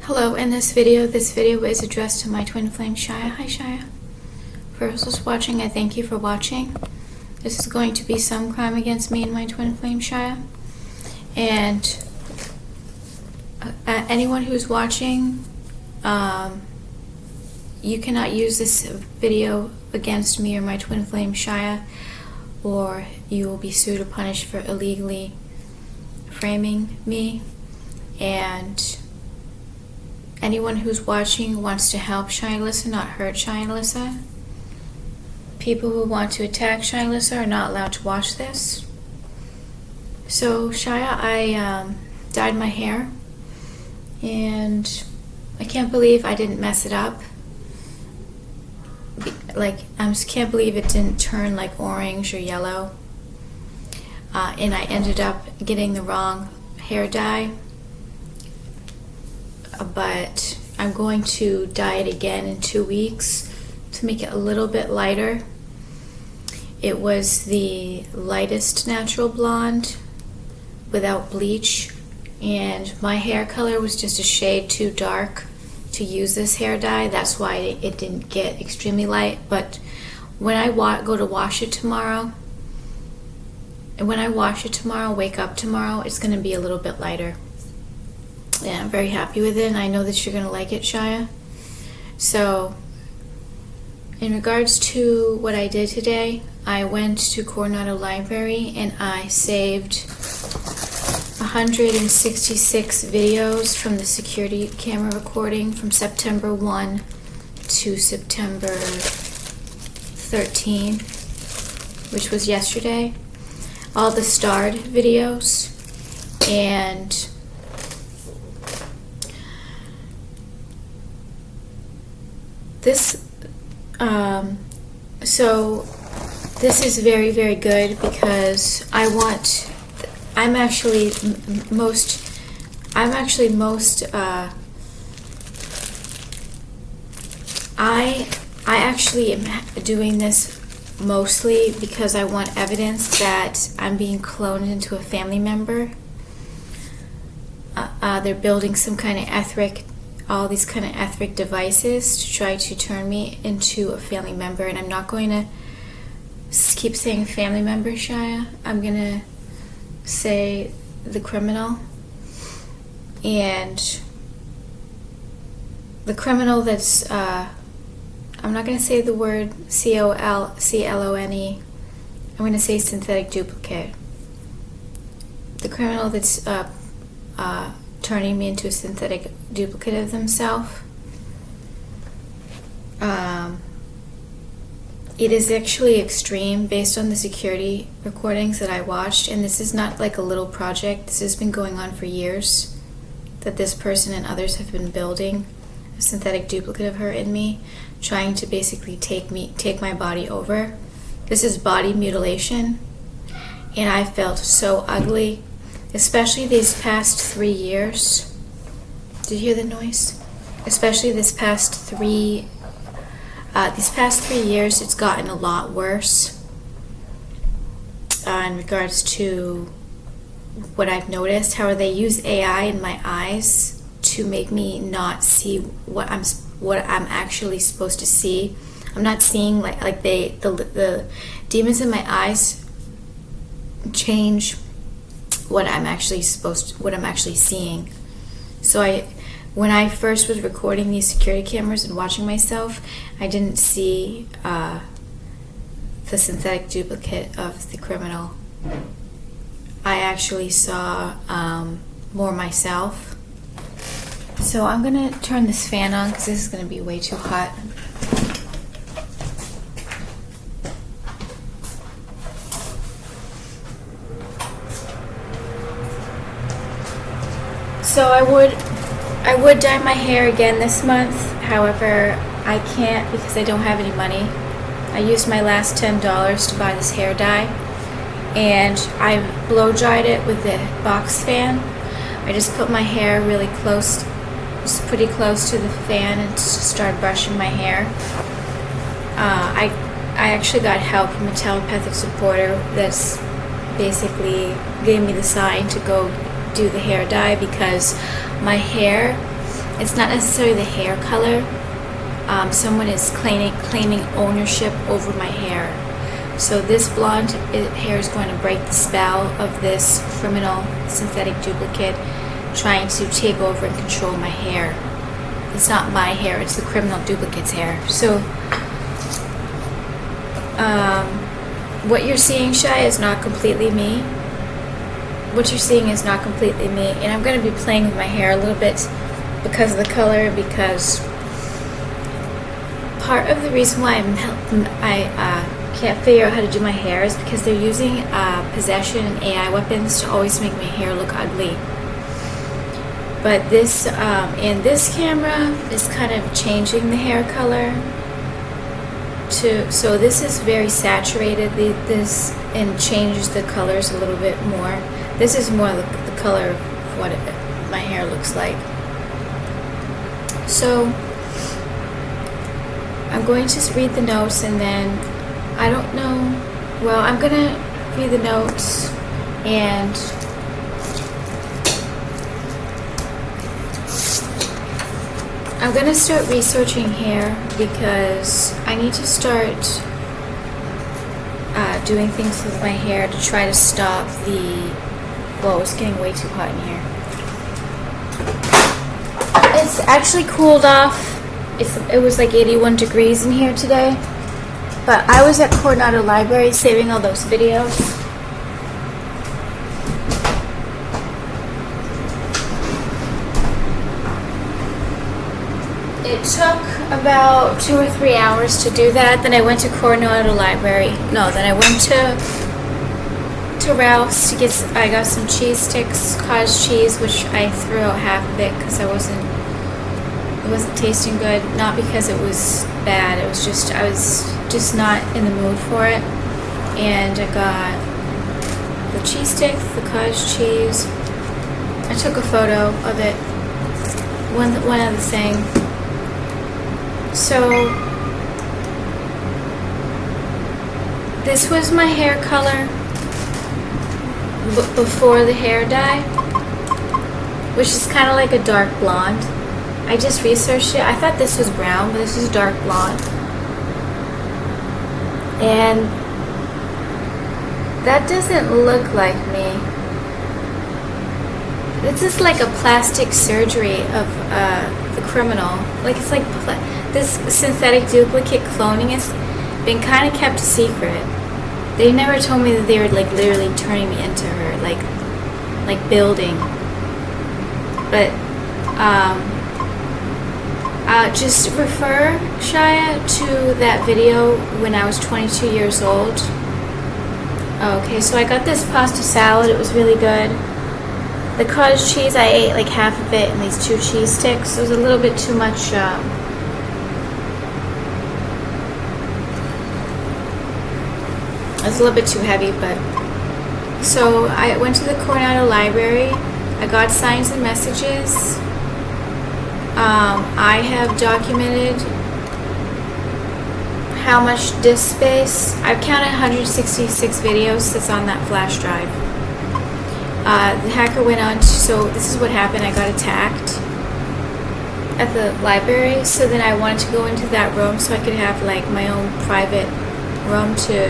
Hello, in this video is addressed to my twin flame Shia. Hi Shia. For those watching, I thank you for watching. This is going to be some crime against me and my twin flame Shia. And anyone who's watching, you cannot use this video against me or my twin flame Shia, or you will be sued or punished for illegally framing me. And anyone who's watching wants to help Shia Alyssa, not hurt Shia Alyssa. People who want to attack Shia Alyssa are not allowed to watch this. So Shia, I dyed my hair, and I can't believe I didn't mess it up. I just can't believe it didn't turn like orange or yellow. And I ended up getting the wrong hair dye. But I'm going to dye it again in 2 weeks to make it a little bit lighter. It was the lightest natural blonde without bleach, and my hair color was just a shade too dark to use this hair dye. That's why it didn't get extremely light. But when I go to wash it tomorrow, wake up tomorrow, it's going to be a little bit lighter. Yeah, I'm very happy with it, and I know that you're going to like it, Shia. So, in regards to what I did today, I went to Coronado Library and I saved 166 videos from the security camera recording from September 1 to September 13, which was yesterday. All the starred videos, and this is very, very good because I actually am doing this mostly because I want evidence that I'm being cloned into a family member. They're building some kind of all these kind of ethnic devices to try to turn me into a family member, and I'm not going to keep saying family member, Shia. I'm going to say the criminal. And the criminal that's, I'm not going to say the word CLONE. I'm going to say synthetic duplicate. The criminal that's turning me into a synthetic duplicate of themselves. It is actually extreme based on the security recordings that I watched, and this is not like a little project. This has been going on for years, that this person and others have been building a synthetic duplicate of her in me, trying to basically take my body over. This is body mutilation, and I felt so ugly, especially these past 3 years. Did you hear the noise? Especially these past 3 years, it's gotten a lot worse in regards to what I've noticed. How they use AI in my eyes to make me not see what I'm actually supposed to see. I'm not seeing like the demons in my eyes change what I'm actually seeing. So when I first was recording these security cameras and watching myself, I didn't see the synthetic duplicate of the criminal. I actually saw more myself. So I'm gonna turn this fan on because this is gonna be way too hot. So I would dye my hair again this month. However, I can't because I don't have any money. I used my last $10 to buy this hair dye, and I blow dried it with the box fan. I just put my hair really close, just pretty close to the fan, and start brushing my hair. I actually got help from a telepathic supporter that's basically gave me the sign to go do the hair dye, because my hair It's not necessarily the hair color. Someone is claiming ownership over my hair. So this blonde hair is going to break the spell of this criminal synthetic duplicate trying to take over and control my hair. It's not my hair, it's the criminal duplicate's hair. So what you're seeing, Shy, is not completely me. What you're seeing is not completely me. And I'm going to be playing with my hair a little bit because of the color, because part of the reason why I can't figure out how to do my hair is because they're using possession and AI weapons to always make my hair look ugly. But this, and this camera is kind of changing the hair color to, so this is very saturated, this, and changes the colors a little bit more. This is more the color of what my hair looks like. So I'm going to read the notes, and then I don't know, well, I'm going to read the notes, and I'm going to start researching hair because I need to start doing things with my hair to try to stop the, whoa, it's getting way too hot in here. It's actually cooled off. It was like 81 degrees in here today. But I was at Coronado Library saving all those videos. It took about 2 or 3 hours to do that. Then I went to Coronado Library. No, then I went to Ralph's to get. I got some cheese sticks, cottage cheese, which I threw out half of it because it wasn't tasting good. Not because it was bad. It was just I was just not in the mood for it. And I got the cheese sticks, the cottage cheese. I took a photo of it. One other thing. So this was my hair color before the hair dye, which is kind of like a dark blonde. I just researched it. I thought this was brown, but this is dark blonde. And that doesn't look like me. This is like a plastic surgery of the criminal. Like it's like this synthetic duplicate cloning has been kind of kept a secret. They never told me that they were like literally turning me into her, like building. But just refer, Shia, to that video when I was 22 years old. Okay, so I got this pasta salad. It was really good. The cottage cheese, I ate like half of it, and these 2 cheese sticks. It was a little bit too much. It was a little bit too heavy, but so I went to the Coronado Library. I got signs and messages. I have documented how much disk space. I've counted 166 videos that's on that flash drive. The hacker went on to, so this is what happened. I got attacked at the library, so then I wanted to go into that room so I could have like my own private room to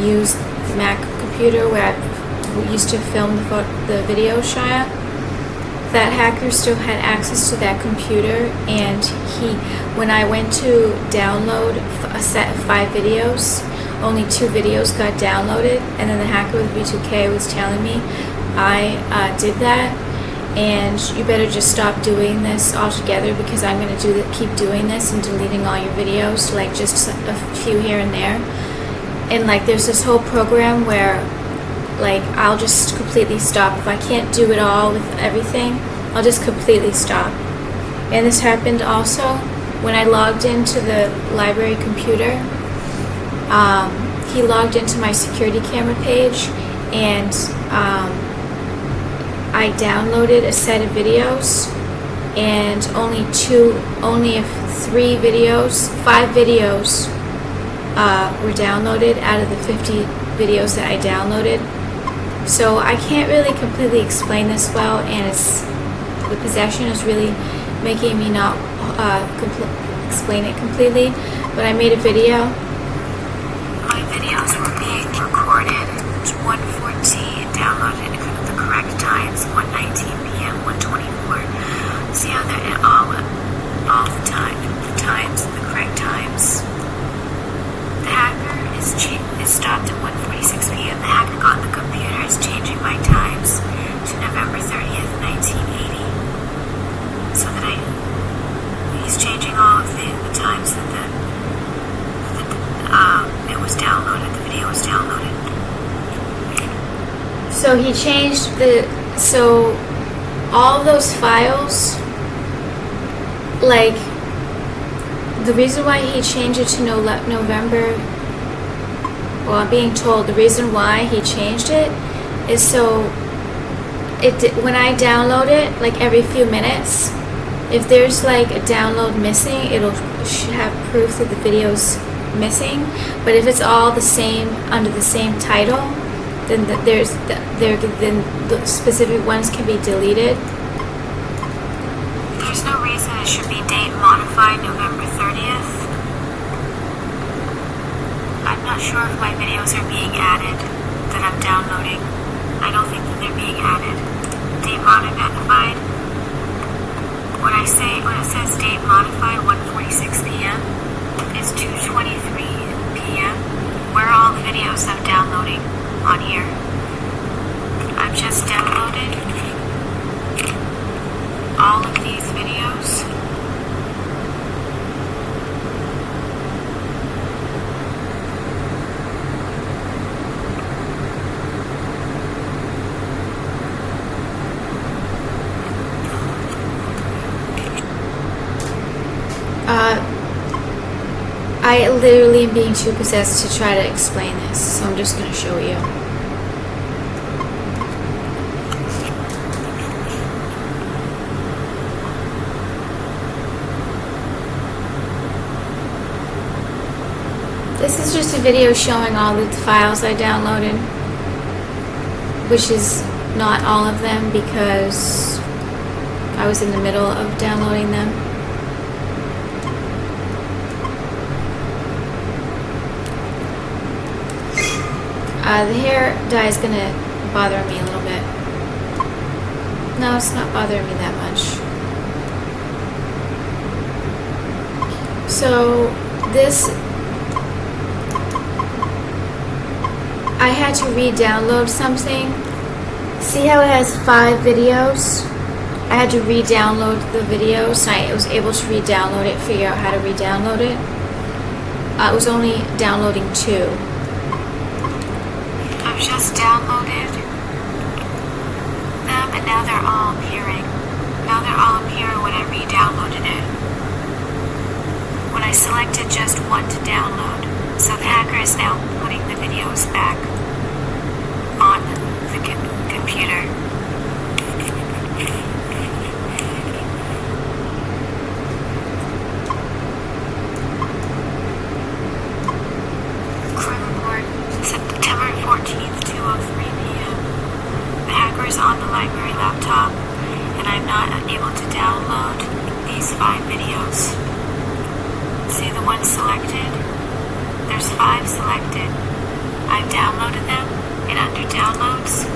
use the Mac computer where I used to film the video shot. That hacker still had access to that computer, and when I went to download a set of 5 videos, only 2 videos got downloaded, and then the hacker with V2K was telling me I did that, and you better just stop doing this altogether because I'm going to keep doing this and deleting all your videos, like just a few here and there. And like there's this whole program where like I'll just completely stop. If I can't do it all with everything, I'll just completely stop. And this happened also when I logged into the library computer. He logged into my security camera page, and I downloaded a set of videos, and only 5 videos were downloaded out of the 50 videos that I downloaded. So I can't really completely explain this well, and the possession is really making me not explain it completely. But I made a video. My videos were being recorded. It's 1:14, downloaded at the correct times, 1:19 p.m., 1:24. See how they're all the times, the correct times. The hacker is stopped at 1:46 p.m. The hacker got the computer is changing my times to November 30th, 1980. So that he's changing all of the times that it was downloaded, the video was downloaded. So he changed so all of those files, like, the reason why he changed it to November, well, I'm being told the reason why he changed it is so when I download it, like every few minutes, if there's like a download missing, it'll have proof that the video's missing. But if it's all the same under the same title, then then the specific ones can be deleted. There's no reason it should be date modified November 30th. I'm not sure if my videos are being added that I'm downloading. I don't think that they're being added. Date modified. When it says date modified 1:46 p.m., it's 2:23 p.m. Where are all the videos I'm downloading on here? I've just downloaded all of these videos. I literally am being too possessed to try to explain this, so I'm just going to show you. This is just a video showing all the files I downloaded, which is not all of them because I was in the middle of downloading them. The hair dye is going to bother me a little bit. No, it's not bothering me that much. So this, I had to re-download something. See how it has 5 videos? I had to re-download the videos, and I was able to re-download it, figure out how to re-download it. It was only downloading 2. I've just downloaded them, and now they're all appearing. Now they're all appearing when I re-downloaded it. When I selected just one to download. So the hacker is now putting the videos back on the computer. September 14th, 2:03 p.m. The hacker is on the library laptop, and I'm not able to download these 5 videos. See the ones selected? There's 5 selected. I've downloaded them, and under downloads,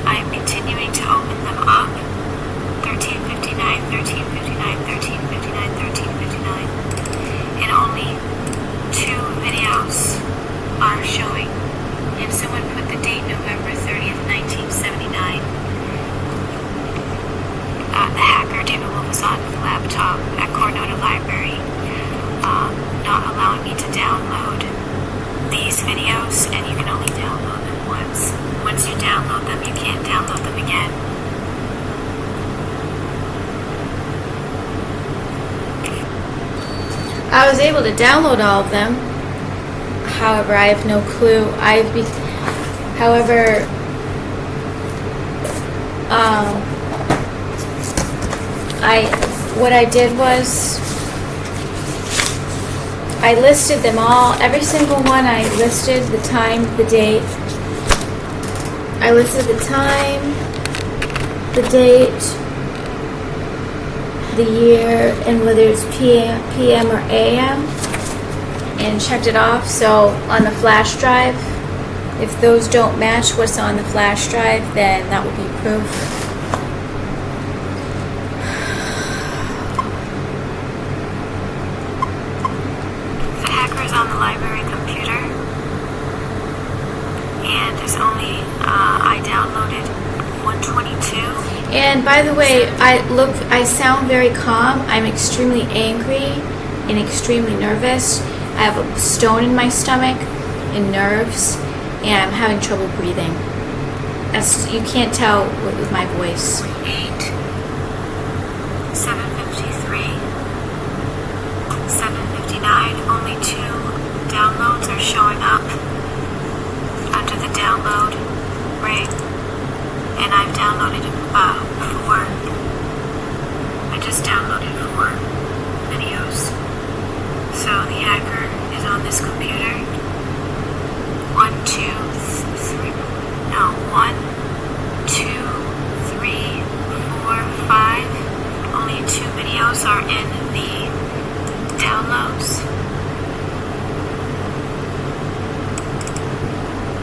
I'm continuing to open them up. 1359, 1359, 1359, 1359. And only 2 videos are showing, and someone put the date November 30th, 1979. The hacker did what was on the laptop at Coronado Library, not allowing me to download these videos, and you can only download them once. Once you download them, you can't download them again. I was able to download all of them. However, I have no clue. What I did was I listed them all. Every single one I listed the time, the date. I listed the time, the date, the year and whether it's PM or AM, and checked it off. So on the flash drive, if those don't match what's on the flash drive, then that will be proof. The hacker is on the library computer, and there's only I downloaded 122. And by the way, I sound very calm. I'm extremely angry and extremely nervous. I have a stone in my stomach and nerves, and I'm having trouble breathing. You can't tell with my voice. 753, 759. Only 2 downloads are showing up under the download rate, and I've downloaded 4. I just downloaded 4 videos. So the hacker is on this computer. 1, 2, 3. No, 1, 2, 3, 4, 5. Only 2 videos are in the downloads.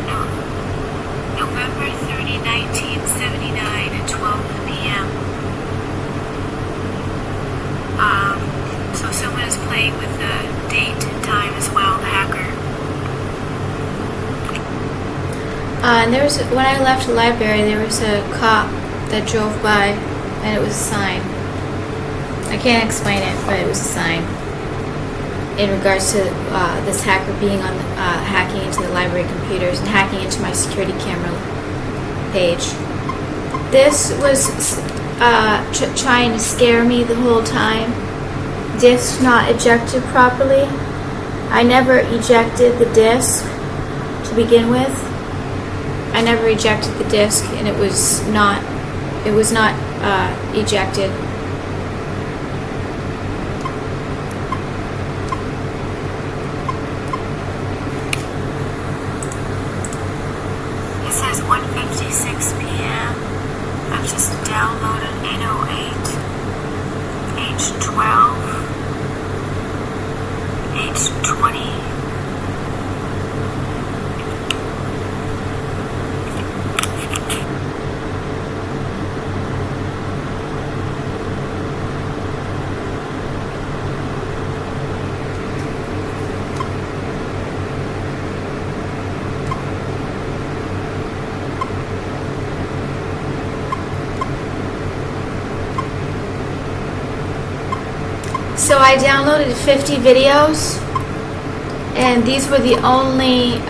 No. November 30, 1979 at 12 p.m. So someone is playing with the date and time as well, the hacker. And when I left the library, there was a cop that drove by, and it was a sign. I can't explain it, but it was a sign in regards to this hacker being on hacking into the library computers and hacking into my security camera page. This was trying to scare me the whole time. Disk not ejected properly. I never ejected the disk to begin with. I never ejected the disk, and it was not ejected. It says 1:56 p.m. I've just downloaded 808, age 12, age 20. So I downloaded 50 videos, and these were the only.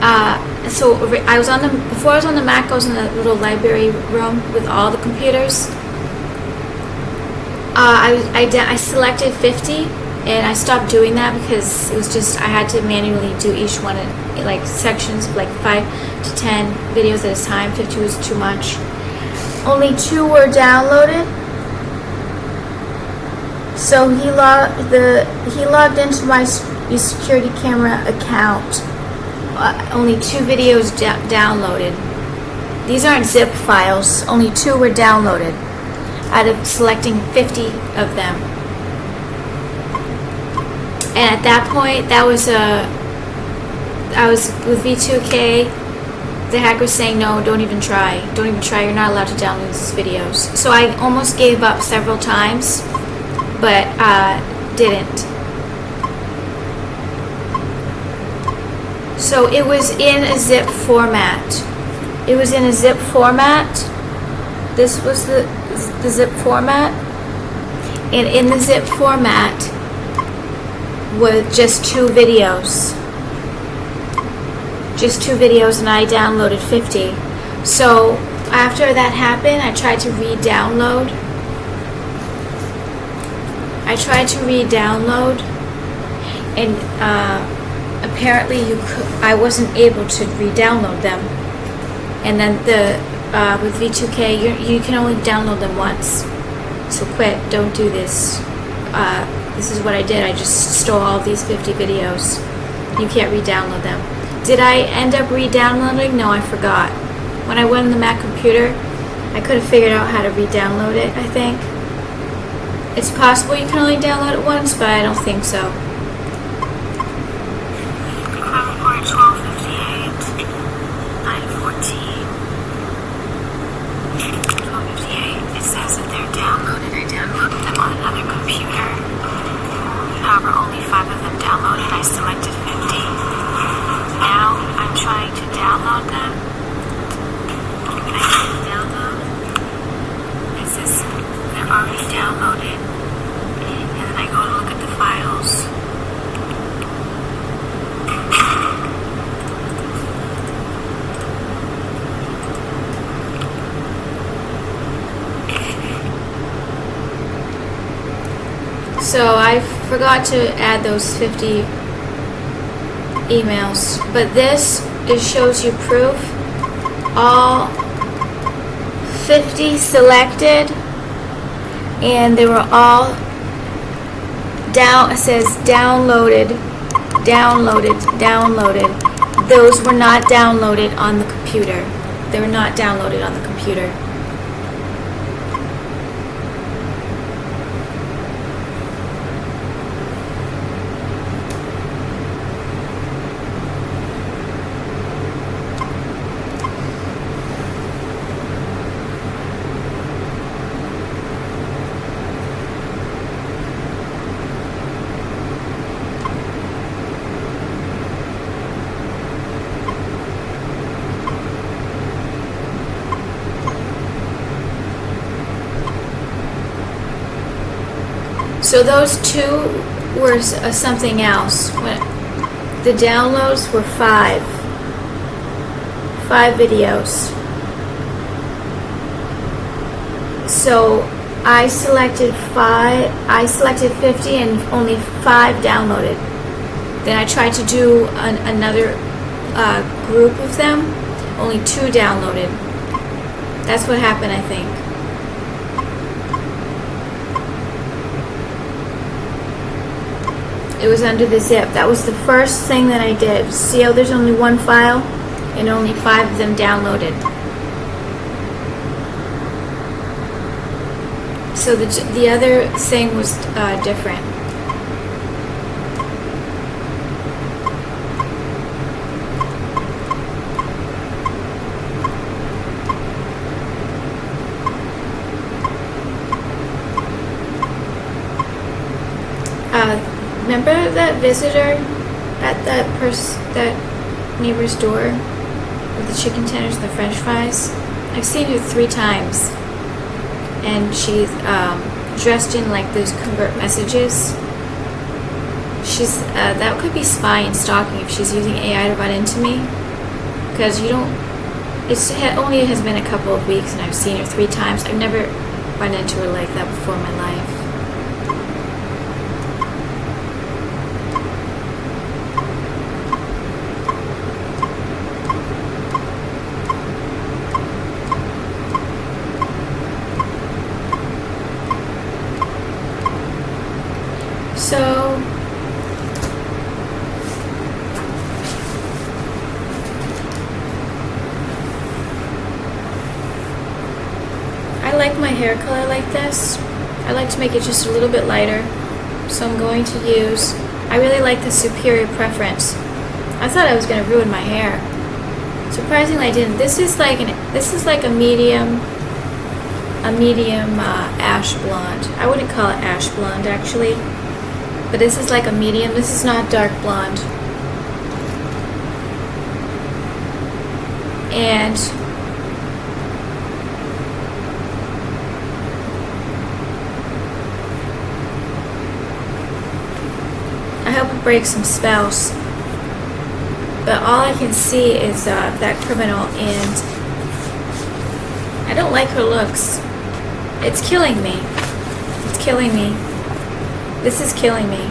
Before I was on the Mac, I was in the little library room with all the computers. I selected 50, and I stopped doing that because it was just I had to manually do each one in like sections of like 5 to 10 videos at a time. 50 was too much. Only 2 were downloaded. So he logged into my security camera account. Only 2 videos downloaded. These aren't zip files. Only 2 were downloaded out of selecting 50 of them. And at that point, I was with V2K. The hacker was saying, no, don't even try. Don't even try. You're not allowed to download these videos. So I almost gave up several times, but didn't. So it was in a zip format. It was in a zip format. This was the zip format. And in the zip format was just 2 videos. Just 2 videos, and I downloaded 50. So after that happened, I tried to re-download. And apparently I wasn't able to re-download them. And then with V2K, you can only download them once. So quit. Don't do this. This is what I did. I just stole all these 50 videos. You can't re-download them. Did I end up re-downloading? No, I forgot. When I went on the Mac computer, I could have figured out how to re-download it, I think. It's possible you can only download it once, but I don't think so. Crime report 1258, 914. 1258. It says that they're downloaded. I downloaded them on another computer. However, only 5 of them downloaded. I selected 50. Now I'm trying to download them. I click download. It says they're already downloaded. And then I go to look at the files. So I forgot to add those 50 emails, but this shows you proof. All 50 selected, and they were all down. It says downloaded. Those were not downloaded on the computer. They were not downloaded on the computer. So those two were something else. The downloads were 5 videos. So I selected 50 and only 5 downloaded. Then I tried to do another group of them, only 2 downloaded. That's what happened, I think. It was under the zip. That was the first thing that I did. See how there's only 1 file and only 5 of them downloaded. So the other thing was different. Remember that visitor at that neighbor's door with the chicken tenders and the french fries? I've seen her 3 times, and she's dressed in like those covert messages. She's that could be spy and stalking if she's using AI to run into me, because you don't. Only has been a couple of weeks, and I've seen her 3 times. I've never run into her like that before in my life. So I like my hair color like this. I like to make it just a little bit lighter. So I'm going to use, I really like the Superior Preference. I thought I was going to ruin my hair. Surprisingly I didn't. This is like a medium ash blonde. I wouldn't call it ash blonde actually. But this is like a medium. This is not dark blonde. And I hope it breaks some spells. But all I can see is that criminal, and I don't like her looks. It's killing me. It's killing me. This is killing me.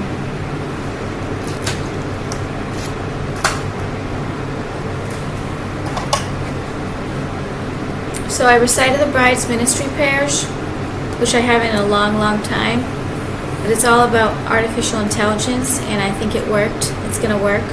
So I recited the Bride's Ministry prayers, which I haven't in a long, long time. But it's all about artificial intelligence, and I think it worked. It's going to work.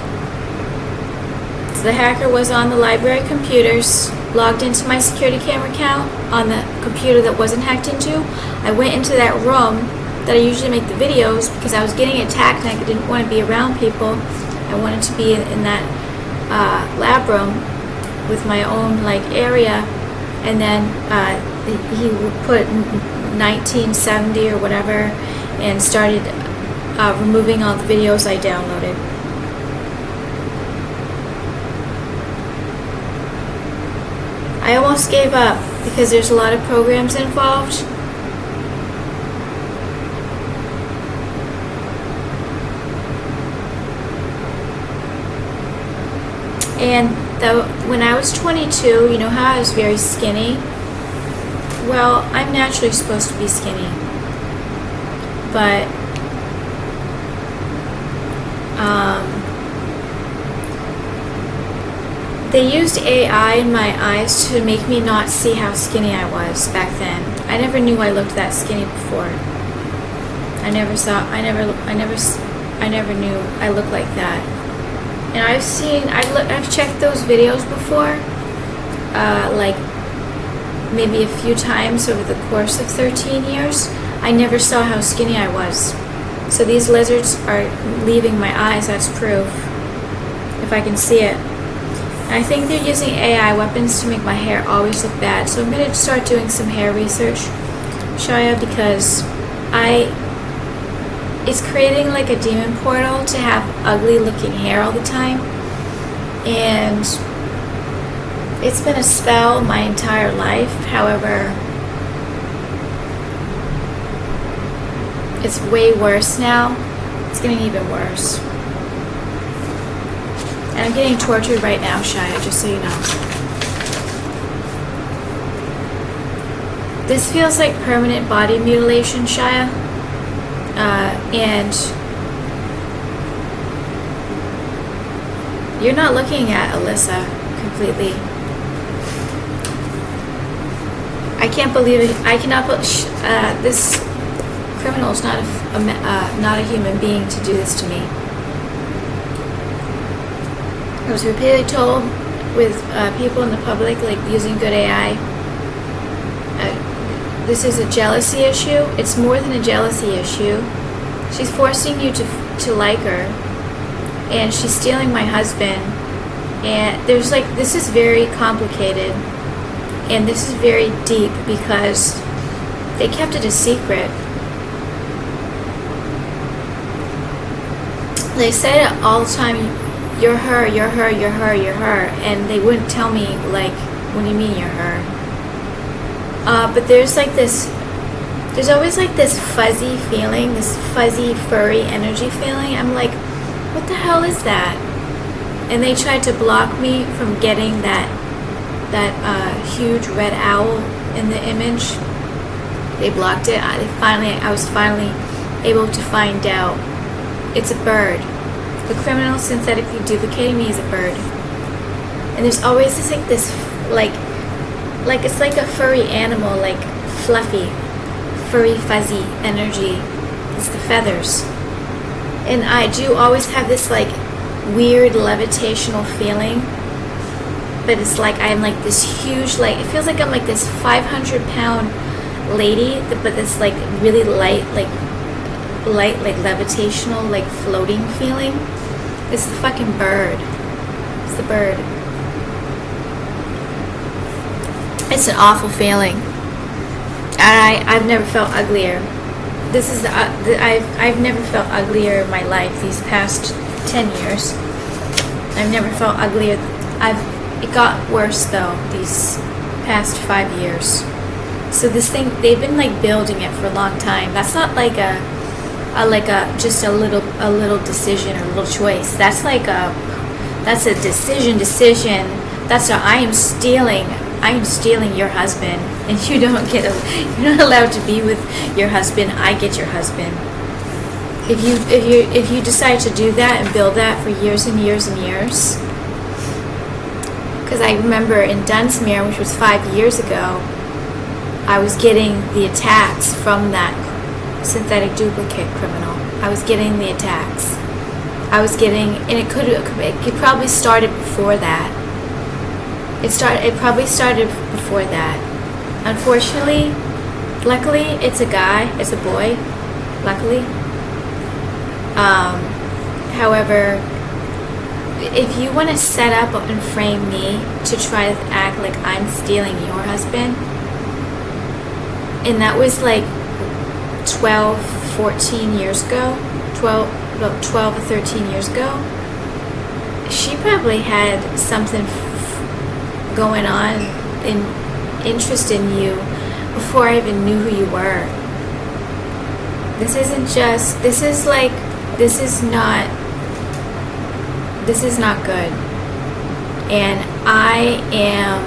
So the hacker was on the library computers, logged into my security camera account on the computer that wasn't hacked into. I went into that room that I usually make the videos, because I was getting attacked and I didn't want to be around people. I wanted to be in that lab room with my own like area, and then he would put 1970 or whatever and started removing all the videos I downloaded. I almost gave up because there's a lot of programs involved. And when I was 22, you know how I was very skinny? Well, I'm naturally supposed to be skinny. But they used AI in my eyes to make me not see how skinny I was back then. I never knew I looked that skinny before. I never knew I looked like that. And I've checked those videos before, like maybe a few times over the course of 13 years. I never saw how skinny I was. So these lizards are leaving my eyes, that's proof, if I can see it. And I think they're using AI weapons to make my hair always look bad. So I'm going to start doing some hair research, Shia, because it's creating like a demon portal to have ugly looking hair all the time. And it's been a spell my entire life. However, it's way worse now. It's getting even worse. And I'm getting tortured right now, Shia, just so you know. This feels like permanent body mutilation, Shia. And you're not looking at Alyssa completely. I can't believe it. I cannot believe this criminal is not a human being to do this to me. I was repeatedly told with people in the public, like using good AI, this is a jealousy issue. It's more than a jealousy issue. She's forcing you to like her, and she's stealing my husband. And there's like, this is very complicated, and this is very deep because they kept it a secret. They said it all the time, you're her, you're her, you're her, you're her, and they wouldn't tell me, like, what do you mean you're her? But there's always like this fuzzy feeling, this fuzzy, furry energy feeling. I'm like, what the hell is that? And they tried to block me from getting that huge red owl in the image. They blocked it. I was finally able to find out. It's a bird. The criminal synthetically duplicating me is a bird. And there's always this it's like a furry animal, like fluffy, furry, fuzzy energy. It's the feathers. And I do always have this like weird levitational feeling, but it's like I'm like this huge, like it feels like I'm like this 500-pound lady, but this like really light like levitational, like floating feeling. It's the fucking bird. It's the bird. It's an awful feeling, and I've never felt uglier. This is I've never felt uglier in my life these past 10 years. I've never felt uglier. It got worse though these past 5 years. So this thing, they've been like building it for a long time. That's not like just a little decision or a little choice. That's a decision. That's a I am stealing your husband, and you're not allowed to be with your husband. I get your husband. If you decide to do that and build that for years and years and years, because I remember in Dunsmuir, which was 5 years ago, I was getting the attacks from that synthetic duplicate criminal. I was getting the attacks. And it probably started before that. It probably started before that. Unfortunately, luckily, it's a guy, it's a boy, luckily. However, if you want to set up and frame me to try to act like I'm stealing your husband, and that was like 12, 14 years ago, 12 or 13 years ago, she probably had something going on in interest in you before I even knew who you were. This is not good. And I am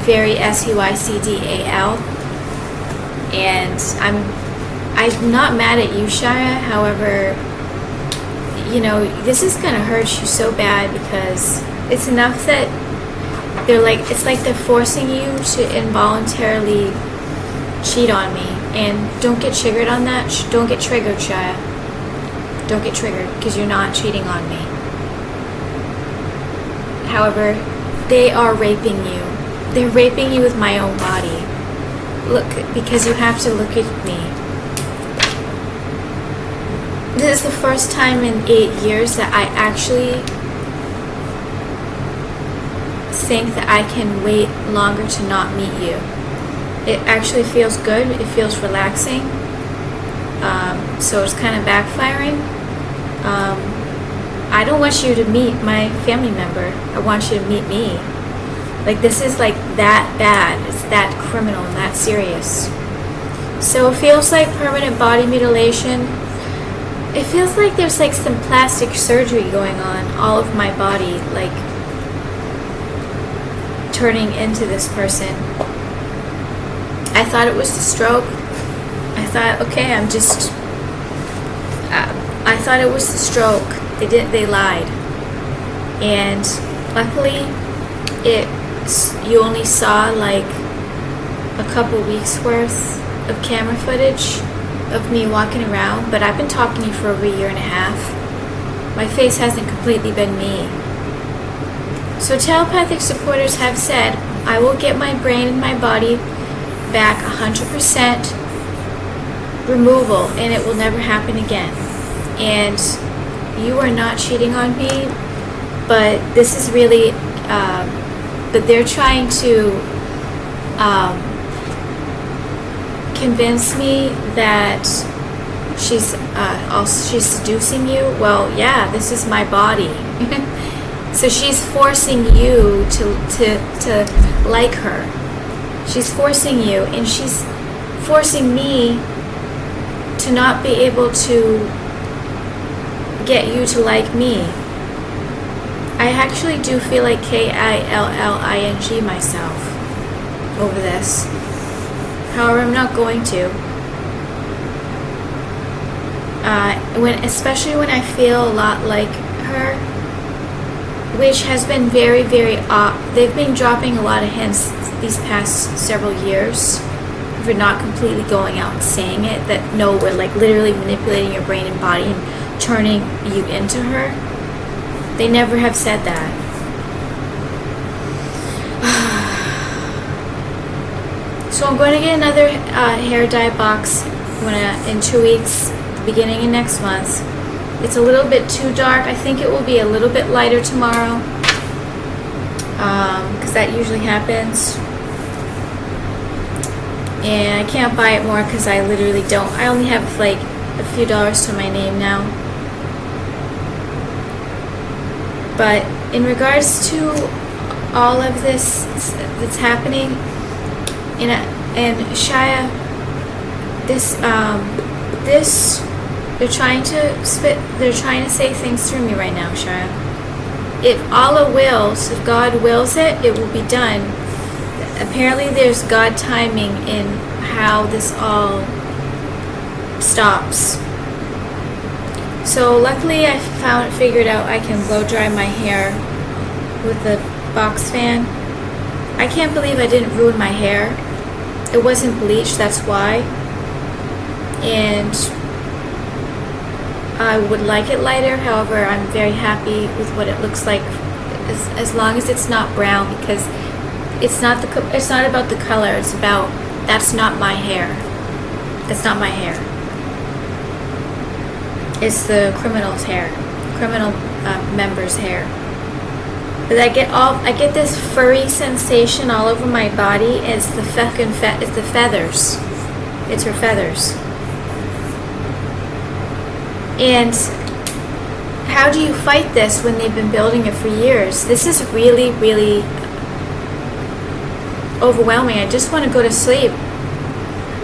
very SUICDAL, and I'm not mad at you, Shia. However, this is gonna hurt you so bad, because it's enough that it's like they're forcing you to involuntarily cheat on me. And don't get triggered on that. Don't get triggered, Shia. Don't get triggered, because you're not cheating on me. However, they are raping you. They're raping you with my own body. Look, because you have to look at me. This is the first time in 8 years that I actually think that I can wait longer to not meet you. It actually feels good. It feels relaxing. So it's kind of backfiring. I don't want you to meet my family member. I want you to meet me. Like, this is like that bad. It's that criminal and that serious. So it feels like permanent body mutilation. It feels like there's like some plastic surgery going on all of my body, like turning into this person. I thought it was the stroke. I thought, okay, I thought it was the stroke. They lied. And luckily, you only saw like a couple weeks worth of camera footage of me walking around, but I've been talking to you for over a year and a half. My face hasn't completely been me. So telepathic supporters have said, I will get my brain and my body back 100% removal, and it will never happen again. And you are not cheating on me, but this is really, but they're trying to convince me that she's seducing you. Well, yeah, this is my body. So she's forcing you to like her. She's forcing you, and she's forcing me to not be able to get you to like me. I actually do feel like KILLING myself over this. However, I'm not going to. Especially when I feel a lot like her, which has been very, very they've been dropping a lot of hints these past several years. We're not completely going out and saying it, that no, we're like literally manipulating your brain and body and turning you into her. They never have said that. So I'm going to get another hair dye box in 2 weeks, beginning of next month. It's a little bit too dark. I think it will be a little bit lighter tomorrow, because that usually happens. And I can't buy it more because I literally don't. I only have like a few dollars to my name now. But in regards to all of this that's happening, and Shia, they're trying to say things through me right now, Shia. If Allah wills, if God wills it, it will be done. Apparently there's God timing in how this all stops. So luckily I figured out I can blow dry my hair with the box fan. I can't believe I didn't ruin my hair. It wasn't bleached, that's why. And I would like it lighter, however I'm very happy with what it looks like as long as it's not brown, because it's not about the color, it's about, that's not my hair. That's not my hair. It's the criminal's hair, criminal member's hair. But I get this furry sensation all over my body. It's the it's the feathers. It's her feathers. And how do you fight this when they've been building it for years? This is really, really overwhelming. I just want to go to sleep.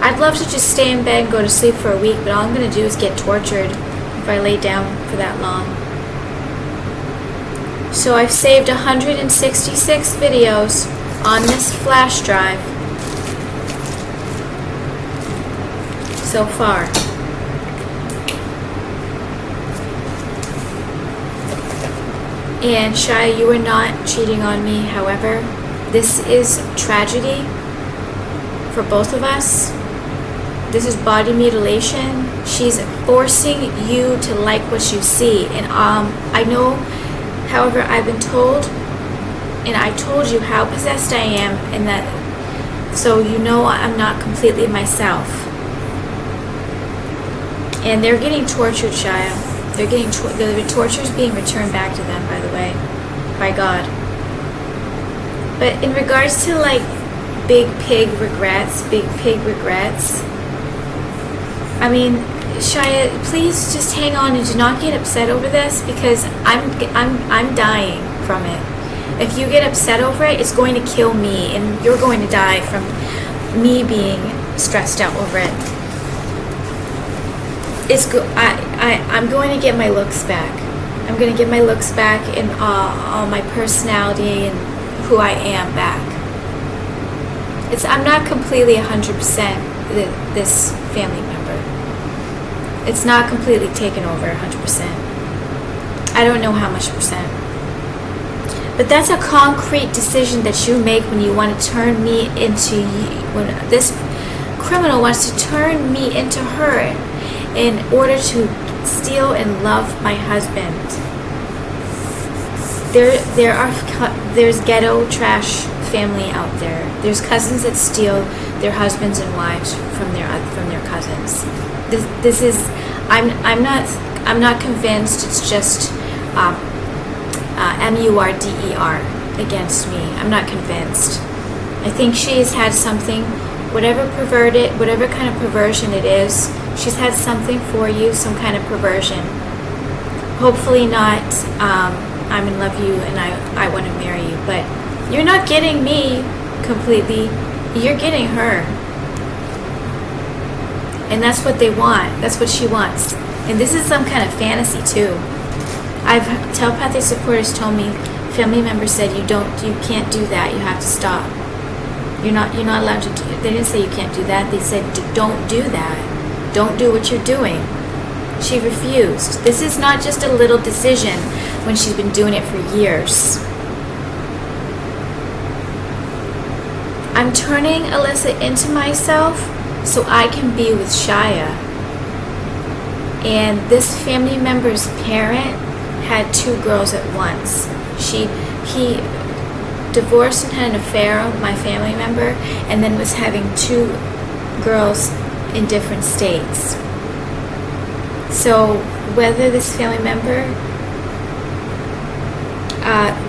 I'd love to just stay in bed and go to sleep for a week, but all I'm going to do is get tortured if I lay down for that long. So I've saved 166 videos on this flash drive so far. And Shia, you are not cheating on me. However, this is tragedy for both of us. This is body mutilation. She's forcing you to like what you see. And I know, however, I've been told, and I told you how possessed I am, and that, so you know I'm not completely myself. And they're getting tortured, Shia. They're getting the torture is being returned back to them, by the way, by God. But in regards to like big pig regrets, I mean, Shia, please just hang on and do not get upset over this, because I'm dying from it. If you get upset over it, it's going to kill me, and you're going to die from me being stressed out over it. I'm going to get my looks back. I'm going to get my looks back and all my personality and who I am back. I'm not completely 100% this family member. It's not completely taken over 100%. I don't know how much percent. But that's a concrete decision that you make when you want to turn me into you. When this criminal wants to turn me into her in order to steal and love my husband. There's ghetto trash family out there. There's cousins that steal their husbands and wives from their cousins. This is I'm not convinced it's just MURDER against me. I'm not convinced. I think she's had something, whatever kind of perversion it is. She's had something for you, some kind of perversion. Hopefully not, I'm in love with you and I want to marry you. But you're not getting me completely. You're getting her. And that's what they want. That's what she wants. And this is some kind of fantasy too. Telepathic supporters told me, family members said, you can't do that. You have to stop. You're not allowed to do it. They didn't say you can't do that. They said, don't do that. Don't do what you're doing. She refused. This is not just a little decision when she's been doing it for years. I'm turning Alyssa into myself so I can be with Shia. And this family member's parent had 2 girls at once. He divorced and had an affair with my family member, and then was having 2 girls in different states. So whether this family member,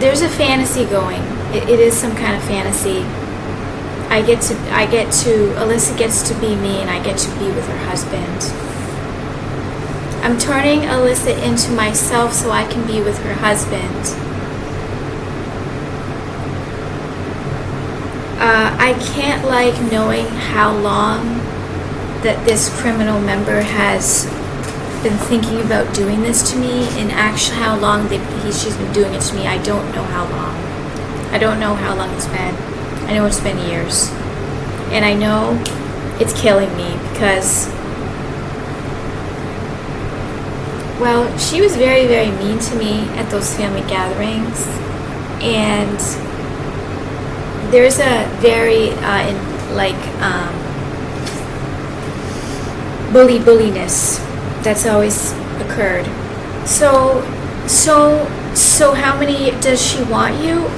there's a fantasy going. It is some kind of fantasy. Alyssa gets to be me, and I get to be with her husband. I'm turning Alyssa into myself so I can be with her husband. I can't like knowing how long that this criminal member has been thinking about doing this to me, and actually how long she's been doing it to me. I don't know how long. I don't know how long it's been. I know it's been years. And I know it's killing me because, well, she was very, very mean to me at those family gatherings. And there's a very, bulliness that's always occurred. So how many does she want you?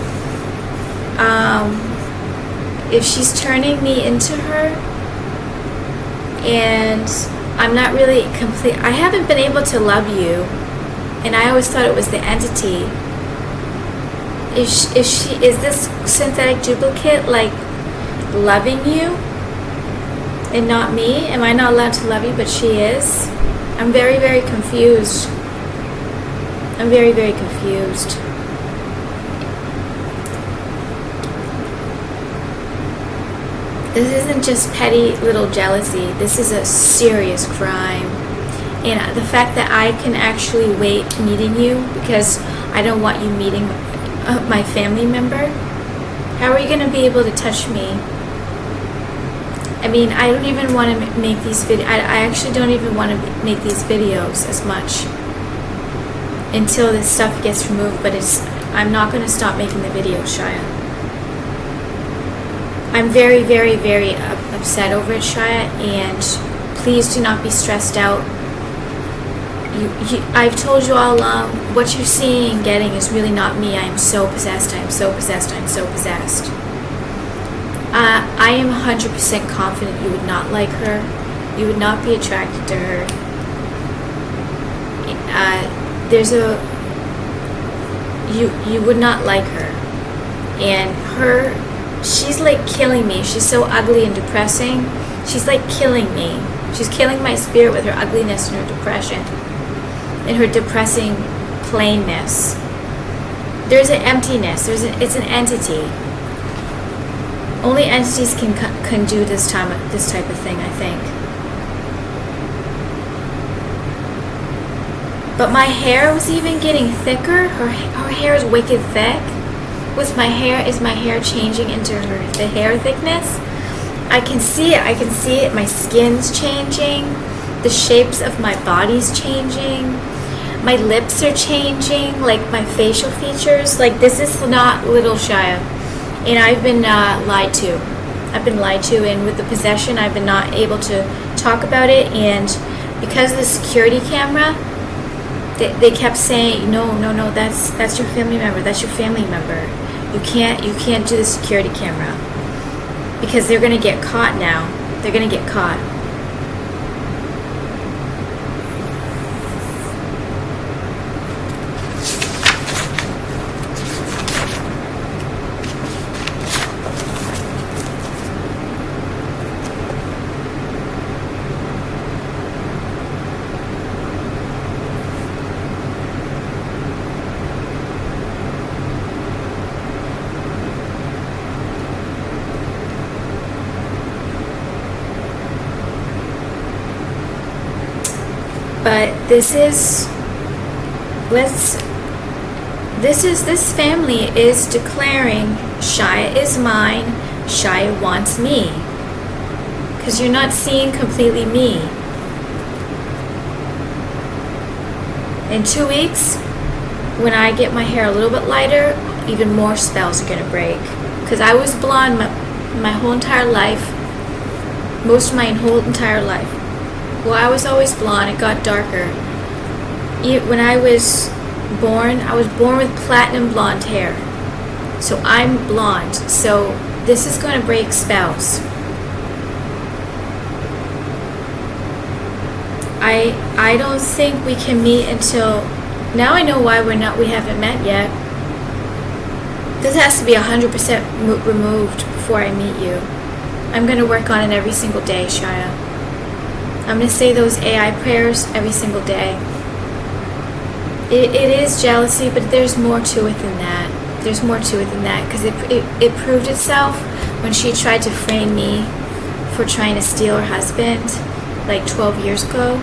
If she's turning me into her, and I'm not really complete. I haven't been able to love you, and I always thought it was the entity. Is this synthetic duplicate like loving you and not me? Am I not allowed to love you, but she is? I'm very, very confused. I'm very, very confused. This isn't just petty little jealousy. This is a serious crime. And the fact that I can actually wait meeting you because I don't want you meeting my family member. How are you going to be able to touch me? I mean, I don't even want to make these videos. I actually don't even want to make these videos as much until this stuff gets removed. But I'm not going to stop making the videos, Shia. I'm very, very, very upset over it, Shia, and please do not be stressed out. I've told you all along, what you're seeing and getting is really not me. I am so possessed. I am so possessed. I am so possessed. I am 100% confident you would not like her. You would not be attracted to her. You would not like her. And she's like killing me. She's so ugly and depressing. She's like killing me. She's killing my spirit with her ugliness and her depression. And her depressing plainness. There's an emptiness. It's an entity. Only entities can do this type of thing, I think. But my hair was even getting thicker. Her hair is wicked thick. Is my hair changing into the hair thickness? I can see it. My skin's changing. The shapes of my body's changing. My lips are changing. Like my facial features. Like this is not little Shia. And I've been lied to. I've been lied to. And with the possession, I've been not able to talk about it. And because of the security camera, they kept saying, no, that's your family member. That's your family member. You can't do the security camera because they're gonna get caught now. They're gonna get caught. But this family is declaring Shia is mine, Shia wants me. Because you're not seeing completely me. In 2 weeks, when I get my hair a little bit lighter, even more spells are going to break. Because I was blonde my whole entire life. Most of my whole entire life. Well, I was always blonde. It got darker. When I was born with platinum blonde hair. So I'm blonde. So this is going to break spells. I don't think we can meet until... Now I know why we haven't met yet. This has to be 100% removed before I meet you. I'm going to work on it every single day, Shia. I'm going to say those AI prayers every single day. It is jealousy, but there's more to it than that. There's more to it than that, because it proved itself when she tried to frame me for trying to steal her husband, like 12 years ago.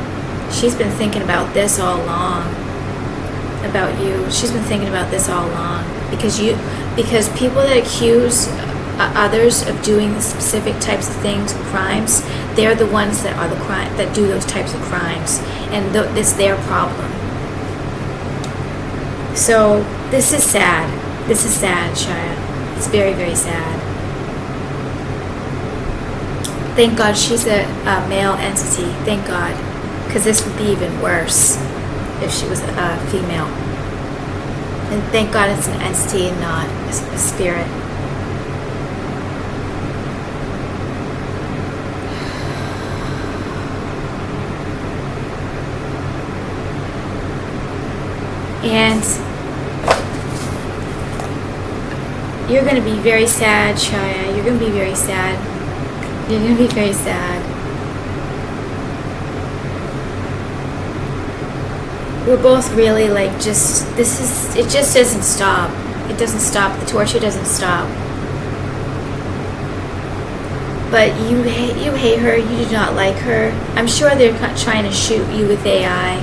She's been thinking about this all along. About you. She's been thinking about this all along. Because people that accuse others of doing specific types of things, crimes, they're the ones that are that do those types of crimes, and it's their problem. So this is sad. This is sad, Shia. It's very, very sad. Thank God she's a male entity. Thank God, because this would be even worse if she was a female. And thank God it's an entity and not a spirit. And you're going to be very sad, Shia. You're going to be very sad. You're going to be very sad. We're both really like it just doesn't stop. It doesn't stop. The torture doesn't stop. But you hate her. You do not like her. I'm sure they're trying to shoot you with AI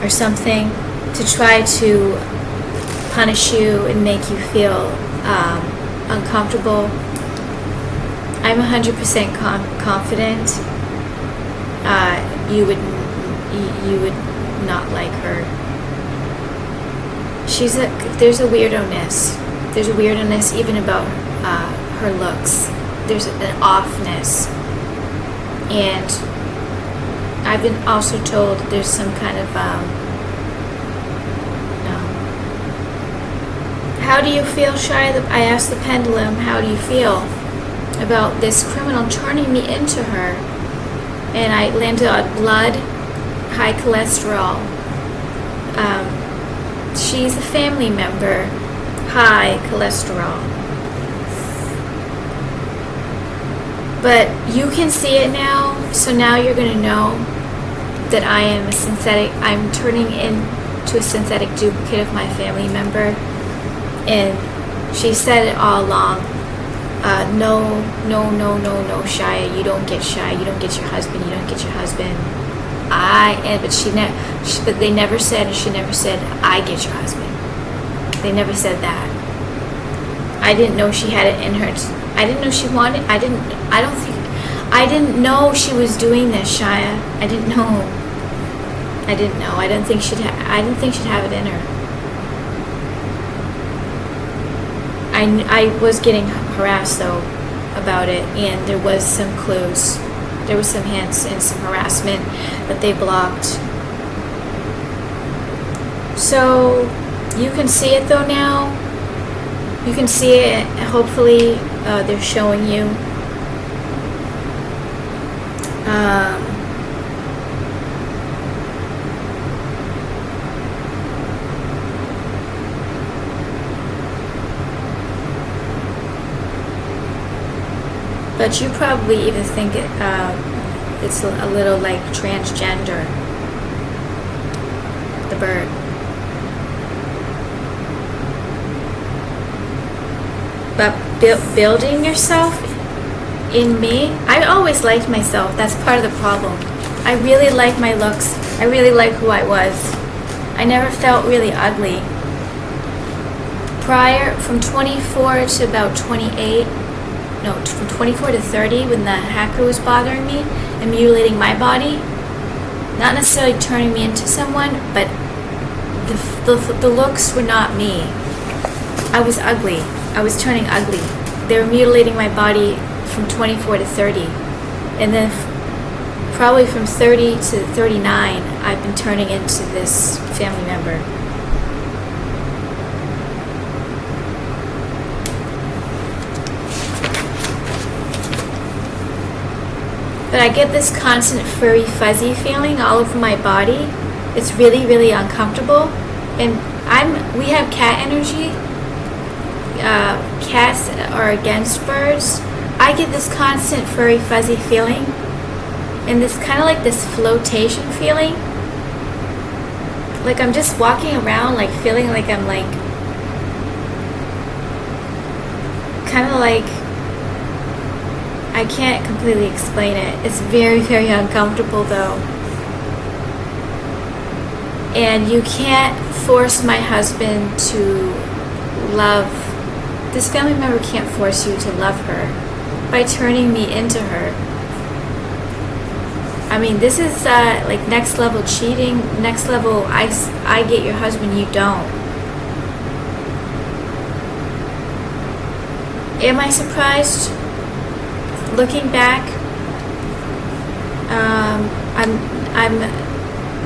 or something to try to punish you and make you feel uncomfortable. I'm 100% confident you would not like her. There's a weirdness. There's a weirdness even about her looks. There's an offness, and I've been also told there's some kind of no. How do you feel, Shia? I asked the pendulum, how do you feel about this criminal turning me into her? And I landed on blood, high cholesterol. She's a family member, high cholesterol. But you can see it now, so now you're going to know that I'm turning into a synthetic duplicate of my family member. And she said it all along, no, Shia, you don't get Shia, you don't get your husband, but they never said, and she never said, I get your husband. They never said that. I didn't know she had it in her. I didn't know she wanted. I didn't know she was doing this, Shia. I didn't know. I didn't think she'd have it in her. I was getting harassed though about it, and there was some clues. There was some hints and some harassment that they blocked. So you can see it though now. You can see it. Hopefully they're showing you. But you probably even think it's a little like transgender. The bird. But building yourself in me, I always liked myself. That's part of the problem. I really like my looks. I really like who I was. I never felt really ugly. Prior, from 24 to about 28, no, from 24 to 30, when the hacker was bothering me and mutilating my body, not necessarily turning me into someone, but the looks were not me. I was ugly. I was turning ugly. They were mutilating my body from 24 to 30. And then probably from 30 to 39, I've been turning into this family member. But I get this constant furry, fuzzy feeling all over my body. It's really, really uncomfortable. And we have cat energy. Cats are against birds. I get this constant furry, fuzzy feeling. And this kind of like this flotation feeling. Like I'm just walking around like feeling like I'm like kind of like, I can't completely explain it. It's very, very uncomfortable though. And you can't force my husband to love, this family member can't force you to love her by turning me into her. I mean, this is like next level cheating, next level I get your husband, you don't. Am I surprised? Looking back, I'm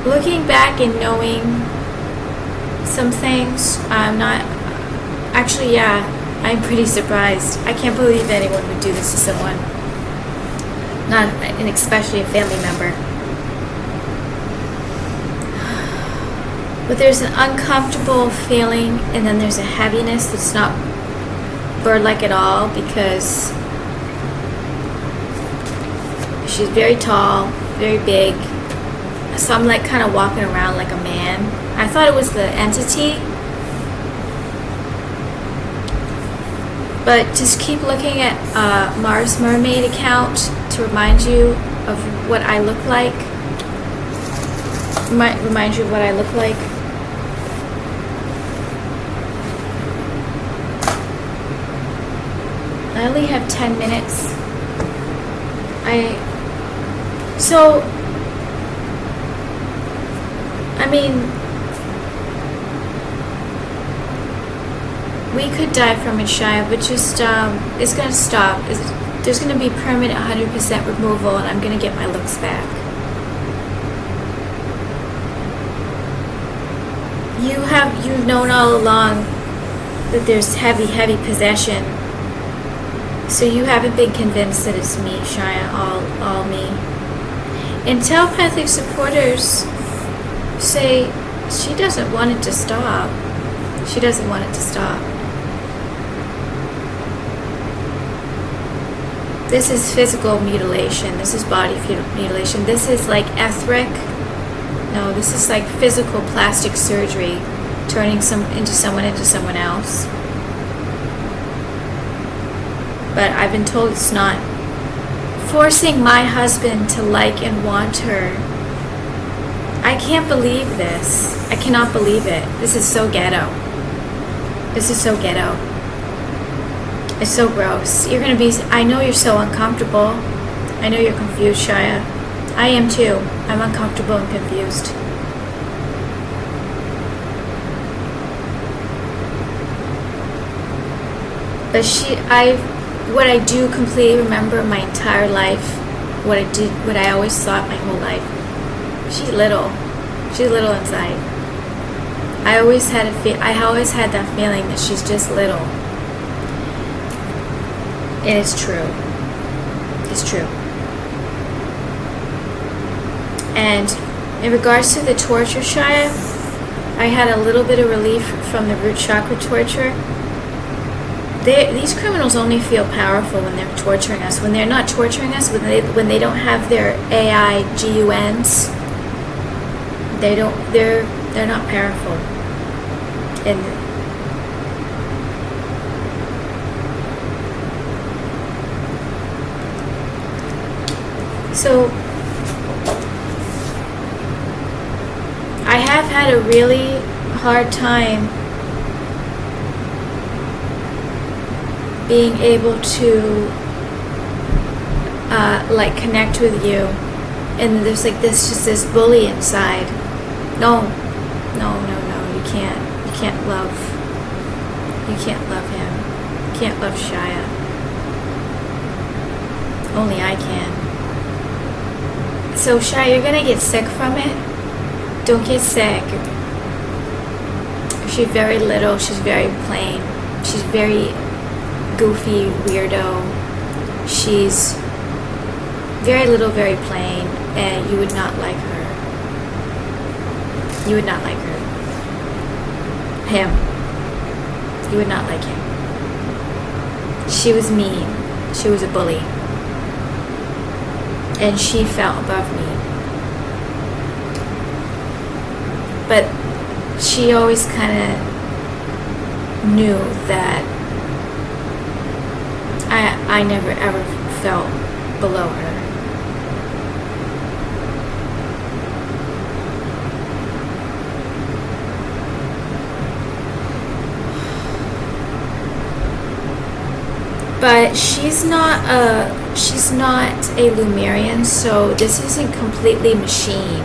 looking back and knowing some things. I'm not actually. Yeah, I'm pretty surprised. I can't believe anyone would do this to someone, not and especially a family member. But there's an uncomfortable feeling, and then there's a heaviness that's not bird-like at all, because she's very tall, very big. So I'm like kind of walking around like a man. I thought it was the entity. But just keep looking at Mars Mermaid account to remind you of what I look like. Might remind you of what I look like. I only have 10 minutes. We could die from it, Shia, but just, it's going to stop. There's going to be permanent 100% removal, and I'm going to get my looks back. You've known all along that there's heavy possession. So you haven't been convinced that it's me, Shia, all me. And telepathic supporters say she doesn't want it to stop. She doesn't want it to stop. This is physical mutilation. This is body mutilation. This is like etheric. No, this is like physical plastic surgery, turning someone into someone else. But I've been told it's not. Forcing my husband to like and want her. I can't believe this. I cannot believe it. This is so ghetto. This is so ghetto. It's so gross. I know you're so uncomfortable. I know you're confused, Shia. I am too. I'm uncomfortable and confused. But what I do completely remember my entire life, what I always thought my whole life. She's little inside. I always had that feeling that she's just little. And it's true. It's true. And in regards to the torture, Shia, I had a little bit of relief from the root chakra torture. These criminals only feel powerful when they're torturing us. When they're not torturing us, when they don't have their AI GUNs, they're not powerful. And so I have had a really hard time being able to connect with you, and there's this bully inside. No, you can't love him. You can't love Shia. Only I can. So Shia, you're gonna get sick from it. Don't get sick. She's very little, she's very plain, she's very goofy, weirdo. She's very little, very plain, and you would not like her. You would not like her. Him. You would not like him. She was mean. She was a bully. And she felt above me. But she always kind of knew that I never ever felt below her. But she's not a Lumerian, so this isn't completely machine.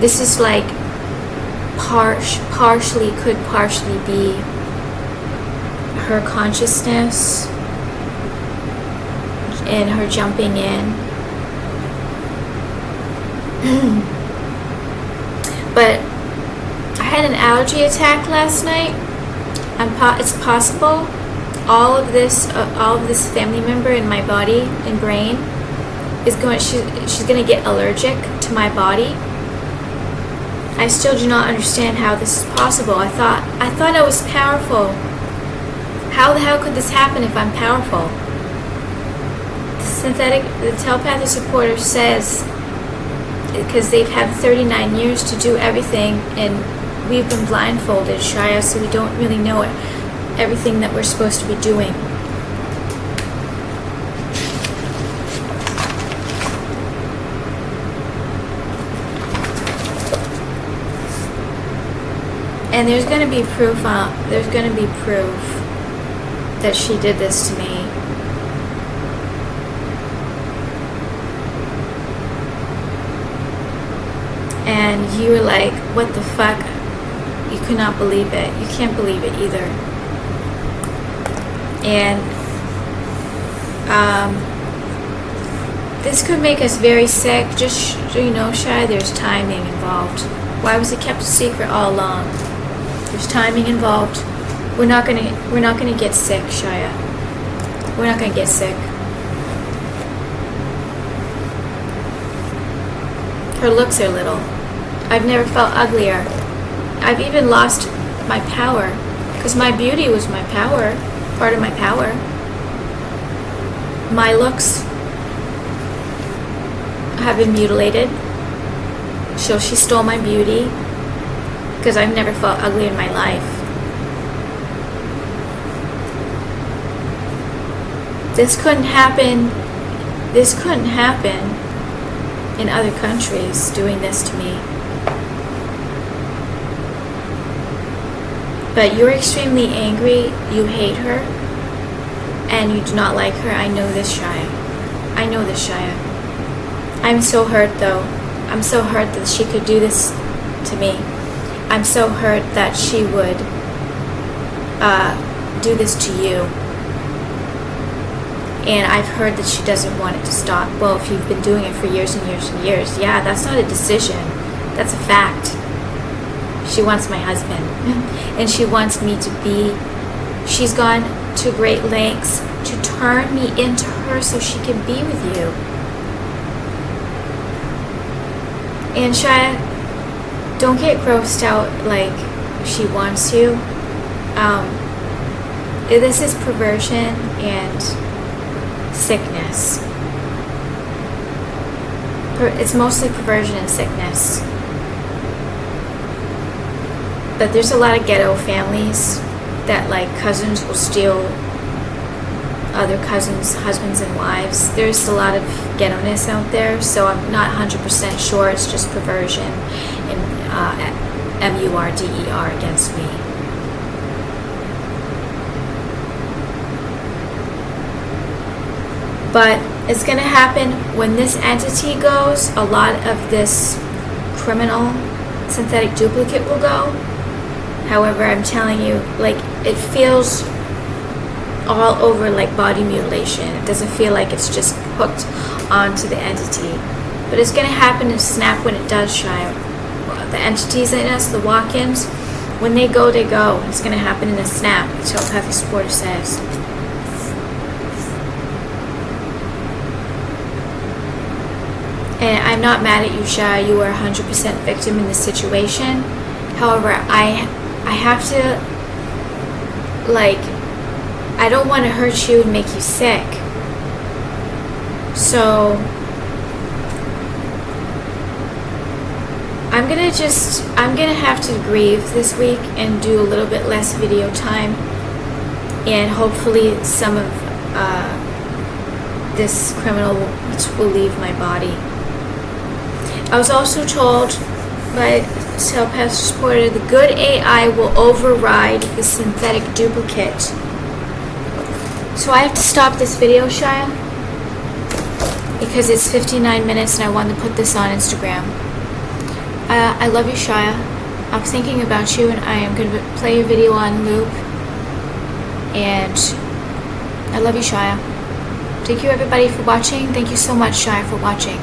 This is like could partially be her consciousness and her jumping in. But I had an allergy attack last night. It's possible all of this family member in my body and brain is she's going to get allergic to my body. I still do not understand how this is possible. I thought I was powerful. How the hell could this happen if I'm powerful? The telepathic supporter says, because they've had 39 years to do everything, and we've been blindfolded, Shia, so we don't really know everything that we're supposed to be doing. And there's going to be proof. There's going to be proof that she did this to me. And you were like, what the fuck? You could not believe it. You can't believe it either. And this could make us very sick. Just so you know, Shia, there's timing involved. Why was it kept a secret all along? There's timing involved. We're not gonna get sick, Shia. We're not gonna get sick. Her looks are little. I've never felt uglier. I've even lost my power, because my beauty was my power, part of my power. My looks have been mutilated. So she stole my beauty, because I've never felt ugly in my life. This couldn't happen. This couldn't happen in other countries doing this to me. But you're extremely angry. You hate her, and you do not like her. I know this, Shia. I know this, Shia. I'm so hurt, though. I'm so hurt that she could do this to me. I'm so hurt that she would do this to you. And I've heard that she doesn't want it to stop. Well, if you've been doing it for years and years and years, yeah, that's not a decision. That's a fact. She wants my husband. And she wants me to be... She's gone to great lengths to turn me into her so she can be with you. And Shia, don't get grossed out like she wants you. This is perversion and sickness. It's mostly perversion and sickness. But there's a lot of ghetto families that, like, cousins will steal other cousins' husbands and wives. There's a lot of ghetto-ness out there, so I'm not 100% sure. It's just perversion and MURDER against me. But it's going to happen when this entity goes. A lot of this criminal synthetic duplicate will go. However, I'm telling you, like, it feels all over like body mutilation. It doesn't feel like it's just hooked onto the entity. But it's going to happen in a snap when it does, Shia. The entities in us, the walk-ins, when they go, they go. It's going to happen in a snap, the telepathic supporter says. And I'm not mad at you, Shia. You are 100% victim in this situation. However, I have to, like, I don't want to hurt you and make you sick. So I'm gonna have to grieve this week and do a little bit less video time, and hopefully some of this criminal will leave my body. I was also told by telepathic supporter, the good AI will override the synthetic duplicate. So I have to stop this video, Shia, because it's 59 minutes and I wanted to put this on Instagram. I love you, Shia. I'm thinking about you, and I am going to play your video on loop. And I love you, Shia. Thank you, everybody, for watching. Thank you so much, Shia, for watching.